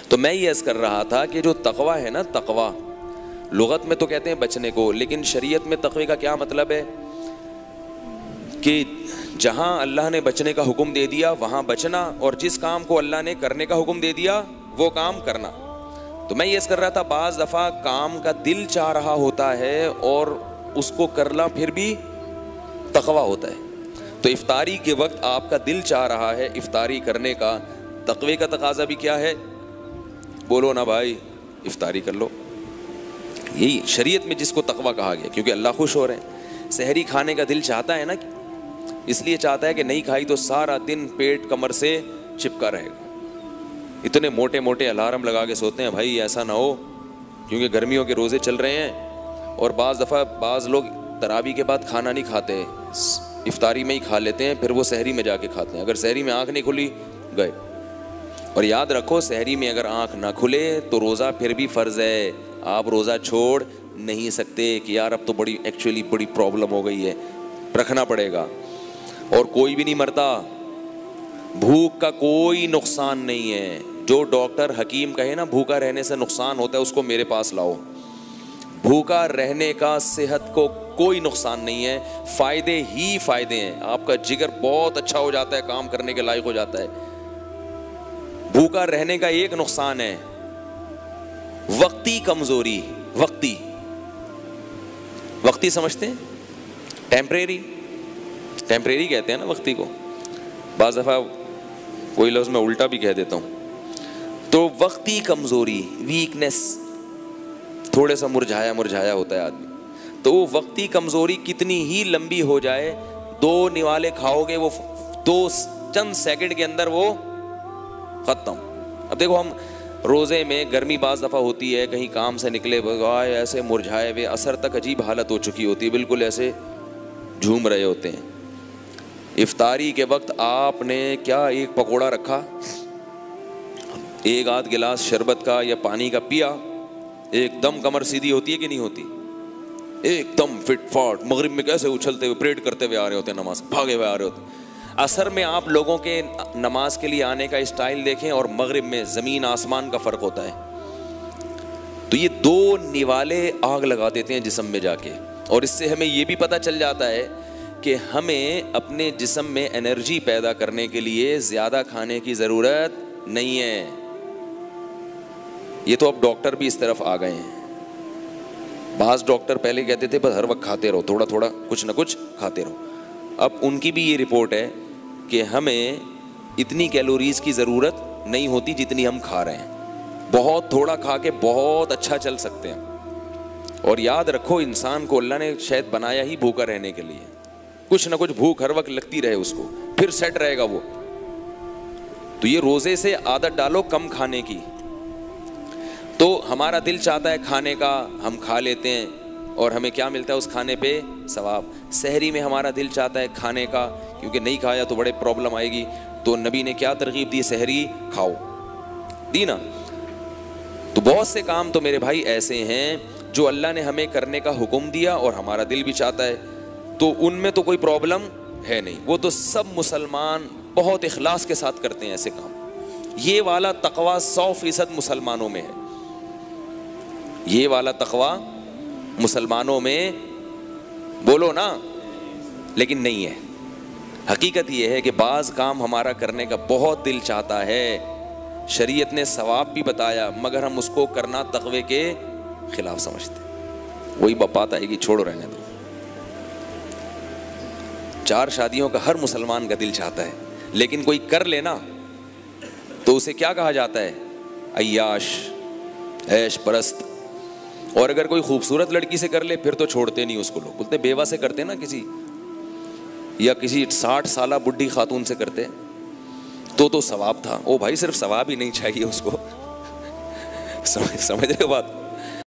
تو میں یہ عرض کر رہا تھا کہ جو تقویٰ ہے نا، تقویٰ لغت میں تو کہتے ہیں بچنے کو، لیکن شریعت میں تقوی کا کیا مطلب ہے کہ جہاں اللہ نے بچنے کا حکم دے دیا وہاں بچنا، اور جس کام کو اللہ نے کرنے کا حکم دے دیا وہ کام کرنا۔ تو میں یہ عرض کر رہا تھا بعض دفعہ کام کا دل چاہ رہا ہوتا ہے اور اس کو کرنا پھر بھی تقویٰ ہوتا ہے۔ تو افطاری کے وقت آپ کا دل چاہ رہا ہے افطاری کرنے کا، تقوی کا تقاضا بھی کیا ہے؟ بولو نا بھائی، افطاری کر لو۔ یہی شریعت میں جس کو تقویٰ کہا گیا، کیونکہ اللہ خوش ہو رہے ہیں۔ سحری کھانے کا دل چاہتا ہے نا، اس لیے چاہتا ہے کہ نہیں کھائی تو سارا دن پیٹ کمر سے چپکا رہے گا۔ اتنے موٹے موٹے الارم لگا کے سوتے ہیں، بھائی ایسا نہ ہو، کیونکہ گرمیوں کے روزے چل رہے ہیں، اور بعض دفعہ بعض لوگ تراویح کے بعد کھانا نہیں کھاتے، افطاری میں ہی کھا لیتے ہیں، پھر وہ سحری میں جا کے کھاتے ہیں۔ اگر سحری میں آنکھ نہیں کھلی گئے۔ اور یاد رکھو سحری میں اگر آنکھ نہ کھلے تو روزہ پھر بھی فرض ہے، آپ روزہ چھوڑ نہیں سکتے کہ یار اب تو ایکچولی بڑی پرابلم ہو گئی ہے، رکھنا پڑے گا۔ اور کوئی بھی نہیں مرتا، بھوک کا کوئی نقصان نہیں ہے۔ جو ڈاکٹر حکیم کہے نا بھوکا رہنے سے نقصان ہوتا ہے، اس کو میرے پاس لاؤ۔ بھوکا رہنے کا صحت کو کوئی نقصان نہیں ہے، فائدے ہی فائدے ہیں۔ آپ کا جگر بہت اچھا ہو جاتا ہے، کام کرنے کے لائق ہو جاتا ہے۔ بھوکا رہنے کا ایک نقصان ہے، وقتی کمزوری۔ وقتی سمجھتے ہیں؟ ٹیمپریری کہتے ہیں نا وقتی کو، بعض دفعہ کوئی لفظ میں الٹا بھی کہہ دیتا ہوں۔ تو وقتی کمزوری، ویکنس، تھوڑے سا مرجھایا ہوتا ہے آدمی، تو وہ وقتی کمزوری کتنی ہی لمبی ہو جائے، 2 نوالے کھاؤ گے وہ چند سیکنڈ کے اندر وہ ختم۔ اب دیکھو ہم روزے میں گرمی بعض دفعہ ہوتی ہے، کہیں کام سے نکلے بغائے ایسے مرجھائے ہوئے، عصر تک عجیب حالت ہو چکی ہوتی ہے، بالکل ایسے جھوم رہے ہوتے ہیں۔ افطاری کے وقت آپ نے کیا ایک پکوڑا رکھا، ایک آدھ گلاس شربت کا یا پانی کا پیا، ایک دم کمر سیدھی ہوتی ہے کہ نہیں ہوتی؟ ایک دم فٹ فاٹ، مغرب میں کیسے اچھلتے ہوئے پریڈ کرتے ہوئے آ رہے ہوتے ہیں، نماز بھاگے ہوئے آ رہے ہوتے ہیں۔ عصر میں آپ لوگوں کے نماز کے لیے آنے کا اسٹائل دیکھیں اور مغرب میں زمین آسمان کا فرق ہوتا ہے۔ تو یہ 2 نوالے آگ لگا دیتے ہیں جسم میں جا کے، اور اس سے ہمیں یہ بھی پتہ چل جاتا ہے کہ ہمیں اپنے جسم میں انرجی پیدا کرنے کے لیے زیادہ کھانے کی ضرورت نہیں ہے۔ یہ تو اب ڈاکٹر بھی اس طرف آ گئے ہیں۔ بعض ڈاکٹر پہلے کہتے تھے بس ہر وقت کھاتے رہو، تھوڑا تھوڑا کچھ نہ کچھ کھاتے رہو۔ اب ان کی بھی یہ رپورٹ ہے کہ ہمیں اتنی کیلوریز کی ضرورت نہیں ہوتی جتنی ہم کھا رہے ہیں، بہت تھوڑا کھا کے بہت اچھا چل سکتے ہیں۔ اور یاد رکھو انسان کو اللہ نے شاید بنایا ہی بھوکا رہنے کے لیے، کچھ نہ کچھ بھوک ہر وقت لگتی رہے اس کو، پھر سیٹ رہے گا وہ۔ تو یہ روزے سے عادت ڈالو کم کھانے کی، تو ہمارا دل چاہتا ہے کھانے کا، ہم کھا لیتے ہیں اور ہمیں کیا ملتا ہے اس کھانے پہ؟ ثواب۔ سحری میں ہمارا دل چاہتا ہے کھانے کا، کیونکہ نہیں کھایا تو بڑے پرابلم آئے گی، تو نبی نے کیا ترغیب دی؟ سحری کھاؤ، دی نا۔ تو بہت سے کام تو میرے بھائی ایسے ہیں جو اللہ نے ہمیں کرنے کا حکم دیا اور ہمارا دل بھی چاہتا ہے، تو ان میں تو کوئی پرابلم ہے نہیں، وہ تو سب مسلمان بہت اخلاص کے ساتھ کرتے ہیں ایسے کام۔ یہ والا تقویٰ 100% مسلمانوں میں ہے، یہ والا تقویٰ مسلمانوں میں بولو نا، لیکن نہیں ہے۔ حقیقت یہ ہے کہ بعض کام ہمارا کرنے کا بہت دل چاہتا ہے، شریعت نے ثواب بھی بتایا، مگر ہم اس کو کرنا تقوی کے خلاف سمجھتے۔ وہی بات آئے گی، چھوڑو رہنے دو۔ 4 شادیوں کا ہر مسلمان کا دل چاہتا ہے، لیکن کوئی کر لینا تو اسے کیا کہا جاتا ہے؟ عیاش، عیش پرست۔ اور اگر کوئی خوبصورت لڑکی سے کر لے پھر تو چھوڑتے نہیں اس کو، لوگ بولتے بیوہ سے کرتے نا کسی، یا کسی 60 سالہ بڈھی خاتون سے کرتے تو ثواب تھا۔ او بھائی صرف ثواب ہی نہیں چاہیے اس کو، سمجھ رہے ہو بات؟